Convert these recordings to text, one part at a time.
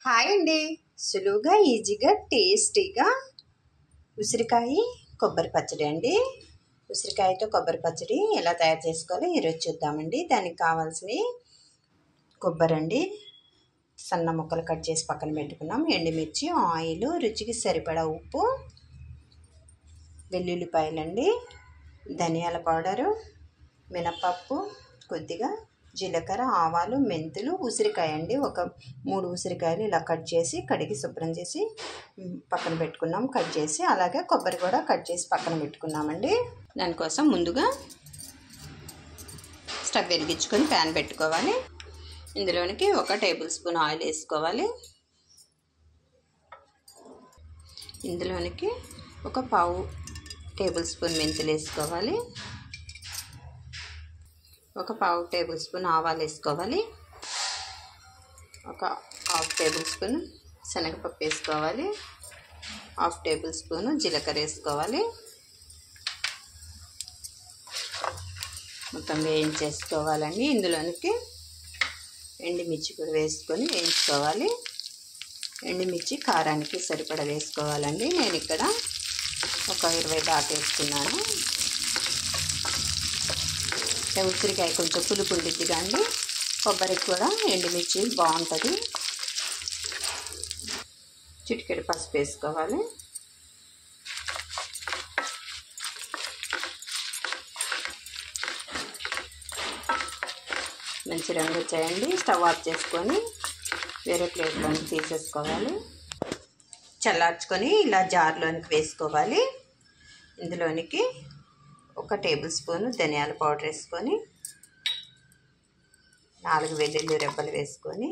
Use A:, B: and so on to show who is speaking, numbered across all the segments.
A: Hi అండి. సులువుగా ఈజీగా టేస్టీగా ఉసిరికాయ కొబ్బరి పచ్చడి అండి. ఉసిరికాయతో కొబ్బరి పచ్చడి ఎలా తయారు చేసుకోవాలో ఈరోజు చూద్దామండి. దానికి కావాల్సినవి కొబ్బరి అండి, సన్న ముక్కలు కట్ చేసి పక్కన పెట్టుకున్నాం. ఎండుమిర్చి, ఆయిల్, రుచికి సరిపడా ఉప్పు, వెల్లుల్లిపాయలండి, ధనియాల పౌడరు, మినపప్పు, కొద్దిగా జీలకర్ర, ఆవాలు, మెంతులు, ఉసిరికాయ అండి. ఒక 3 ఉసిరికాయలు ఇలా కట్ చేసి కడిగి శుభ్రం చేసి పక్కన పెట్టుకున్నాం. కట్ చేసి అలాగే కొబ్బరి కూడా కట్ చేసి పక్కన పెట్టుకున్నామండి. దానికోసం ముందుగా స్టవ్ వెలిగించుకొని ప్యాన్ పెట్టుకోవాలి. ఇందులోనికి 1 టేబుల్ స్పూన్ ఆయిల్ వేసుకోవాలి. ఇందులోనికి 1/4 టేబుల్ స్పూన్ మెంతులు వేసుకోవాలి. 1/4 టేబుల్ స్పూన్ ఆవాలు వేసుకోవాలి. 1/2 టేబుల్ స్పూన్ శనగపప్పు వేసుకోవాలి. 1/2 టేబుల్ స్పూన్ జీలకర్ర వేసుకోవాలి. మొత్తం వేయించేసుకోవాలండి. ఇందులోనికి ఎండుమిర్చి కూడా వేసుకొని వేయించుకోవాలి. ఎండుమిర్చి కారానికి సరిపడా వేసుకోవాలండి. నేను ఇక్కడ ఒక 20 దాకా వేసుకున్నాను. ఉసిరికాయ కొంచెం పులుపు ఉండిద్దిగా అండి. కొబ్బరికి కూడా ఎండుమిర్చి బాగుంటుంది. చిటికెడు పసుపు వేసుకోవాలి. మంచి రంగు వచ్చాయండి. స్టవ్ ఆఫ్ చేసుకొని వేరే ప్లేట్లోనికి తీసేసుకోవాలి. చల్లార్చుకొని ఇలా జార్లోనికి వేసుకోవాలి. ఇందులోనికి 1 టేబుల్ స్పూన్ ధనియాల పౌడర్ వేసుకొని 4 వెల్లుల్లి రెబ్బలు వేసుకొని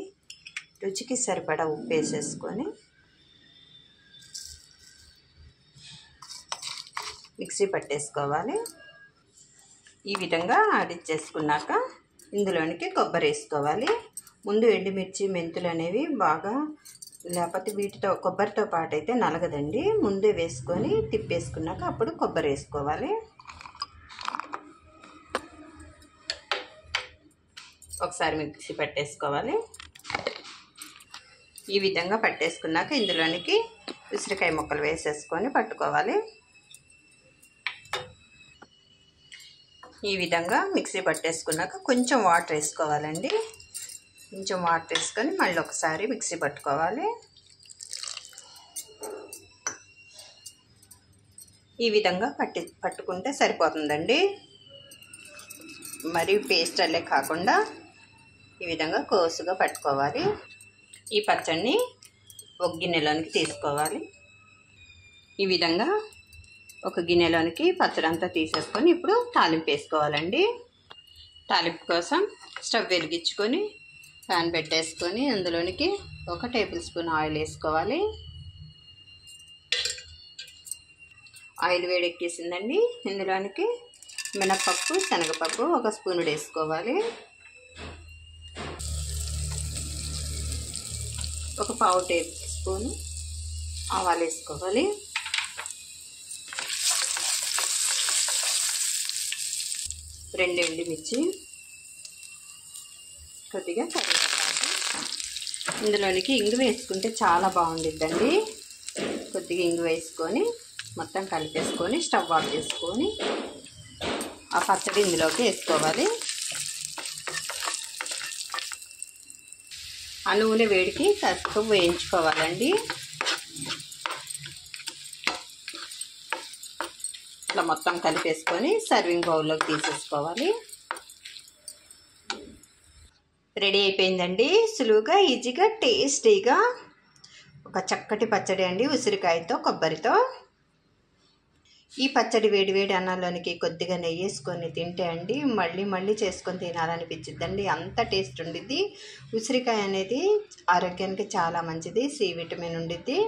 A: రుచికి సరిపడా ఉప్పు వేసేసుకొని మిక్సీ పట్టేసుకోవాలి. ఈ విధంగా ఆడిచ్చేసుకున్నాక ఇందులోనికి కొబ్బరి వేసుకోవాలి. ముందు ఎండుమిర్చి, మెంతులు అనేవి బాగా, లేకపోతే వీటితో కొబ్బరితో పాటు అయితే నలగదండి. ముందే వేసుకొని తిప్పేసుకున్నాక అప్పుడు కొబ్బరి వేసుకోవాలి. ఒకసారి మిక్సీ పట్టేసుకోవాలి. ఈ విధంగా పట్టేసుకున్నాక ఇందులోనికి ఉసిరికాయ ముక్కలు వేసేసుకొని పట్టుకోవాలి. ఈ విధంగా మిక్సీ పట్టేసుకున్నాక కొంచెం వాటర్ వేసుకోవాలండి. కొంచెం వాటర్ వేసుకొని మళ్ళీ ఒకసారి మిక్సీ పట్టుకోవాలి. ఈ విధంగా పట్టుకుంటే సరిపోతుందండి. మరి పేస్ట్ అల్లే కాకుండా ఈ విధంగా కోసుగా పట్టుకోవాలి. ఈ పచ్చడిని ఒక గిన్నెలోనికి తీసుకోవాలి. ఈ విధంగా ఒక గిన్నెలోనికి పచ్చడి అంతా తీసేసుకొని ఇప్పుడు తాలింపు వేసుకోవాలండి. తాలింపు కోసం స్టవ్ వెలిగించుకొని ప్యాన్ పెట్టేసుకొని అందులోనికి 1 టేబుల్ స్పూన్ ఆయిల్ వేసుకోవాలి. ఆయిల్ వేడెక్కేసిందండి. ఇందులోనికి మినపప్పు, శనగపప్పు 1 స్పూన్ వేసుకోవాలి. 1/4 టేబుల్ స్పూన్ ఆవాలు వేసుకోవాలి. 2 ఎండుమిర్చి, కొద్దిగా కరివేపాకు. ఇందులోనికి ఇంగువ వేసుకుంటే చాలా బాగుండిద్దండి. కొద్దిగా ఇంగువ వేసుకొని మొత్తం కలిపేసుకొని స్టవ్ ఆఫ్ చేసుకొని ఆ పచ్చడి ఇందులోకి వేసుకోవాలి. ఆ నూనె వేడికి కాస్త వేయించుకోవాలండి. ఇట్లా మొత్తం కలిపేసుకొని సర్వింగ్ బౌల్లోకి తీసేసుకోవాలి. రెడీ అయిపోయిందండి. సులువుగా ఈజీగా టేస్టీగా ఒక చక్కటి పచ్చడి అండి ఉసిరికాయతో కొబ్బరితో. ఈ పచ్చడి వేడివేడి అన్నంలోనికి కొద్దిగా నెయ్యి వేసుకొని తింటే అండి మళ్ళీ మళ్ళీ చేసుకొని తినాలనిపించిద్దండి. అంత టేస్ట్ ఉండిద్ది. ఉసిరికాయ అనేది ఆరోగ్యానికి చాలా మంచిది. సి విటమిన్ ఉండిద్ది.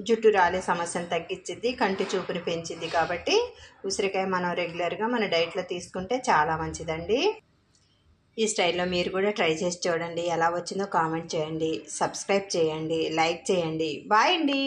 A: జుట్టు రాలే సమస్యను తగ్గించిద్ది. కంటి చూపుని పెంచిద్ది. కాబట్టి ఉసిరికాయ మనం రెగ్యులర్గా మన డైట్లో తీసుకుంటే చాలా మంచిదండి. ఈ స్టైల్లో మీరు కూడా ట్రై చేసి చూడండి. ఎలా వచ్చిందో కామెంట్ చేయండి. సబ్స్క్రైబ్ చేయండి. లైక్ చేయండి. బాయ్ అండి.